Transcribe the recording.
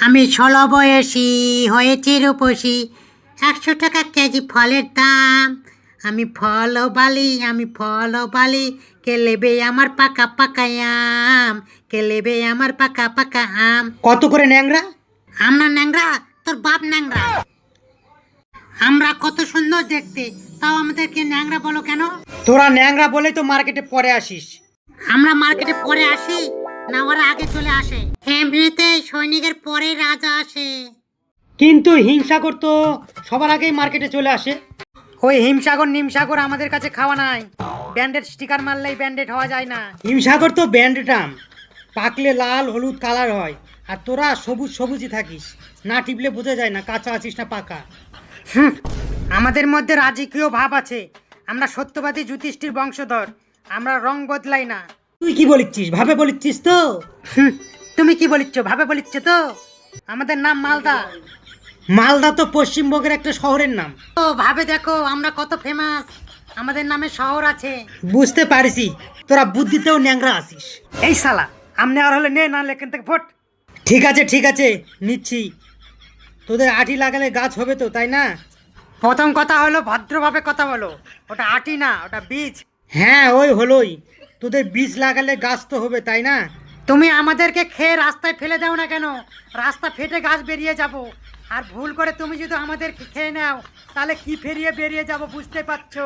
আমি 16 বয়সী হয়েছি রূপসী, 100 টাকা কেজি ফলের দাম। আমি ফল বালি, কে লেবে আমার পাকা পাকা আম, কে লেবে আমার পাকা পাকা আম। কত করে ন্যাংরা? আমরা ন্যাংরা? তোর বাপ ন্যাংরা। আমরা কত সুন্দর দেখতে, তাও আমাদেরকে ন্যাংরা বলো কেন? তোরা ন্যাংরা বলেই তো মার্কেটে পরে আসিস। আমরা মার্কেটে পরে আসি না, ওরা আগে চলে আসে? এমনিতে সৈনিকের পরে রাজা আসে। কিন্তু হিমসাগর তো সবার আগেই মার্কেটে চলে আসে। ওই হিমসাগর নিমসাগর আমাদের কাছে খাওয়া নাই। ব্যান্ডেড স্টিকার মারলেই ব্যান্ডেড হওয়া যায় না। হিমসাগর তো ব্যান্ডেড আম, পাকলে লাল হলুদ কালার হয়, আর তোরা সবুজ সবুজই থাকিস, না টিপলে বোঝা যায় না কাঁচা আছিস না পাকা। আমাদের মধ্যে রাজকীয় ভাব আছে। আমরা সত্যবাদী যুধিষ্ঠির বংশধর, আমরা রং বদলাই না। তুই কি বলিচ্ছিস? ভাবে বলিচ্ছিস তো? তুমি কি বলিচ্ছ? ভাবে বলিচ্ছ তো? আমাদের নাম মালদা। মালদা তো পশ্চিমবঙ্গের একটা শহরের নাম। ও ভাবে দেখো আমরা কত ফেমাস, আমাদের নামে শহর আছে। বুঝতে পারিসি, তোরা বুদ্ধিতেও ন্যাংরা আসিস। এই শালা, আমনে আর হলে নে, না এখান থেকে ফোট। ঠিক আছে নিচ্ছি। তোদের আটি লাগালে গাছ হবে তো, তাই না? প্রথম কথা হলো ভদ্রভাবে কথা বলো, ওটা আটি না, ওটা বীজ। হ্যাঁ ওই হলোই, তোদের বীজ লাগালে গাছ তো হবে, তাই না? তুমি আমাদেরকে খেয়ে রাস্তায় ফেলে দাও না কেন? রাস্তা ফেটে গাছ বেরিয়ে যাব। আর ভুল করে তুমি যদি আমাদেরকে খেয়ে নাও, তাহলে কি ফেরিয়ে বেরিয়ে যাব বুঝতে পারছো?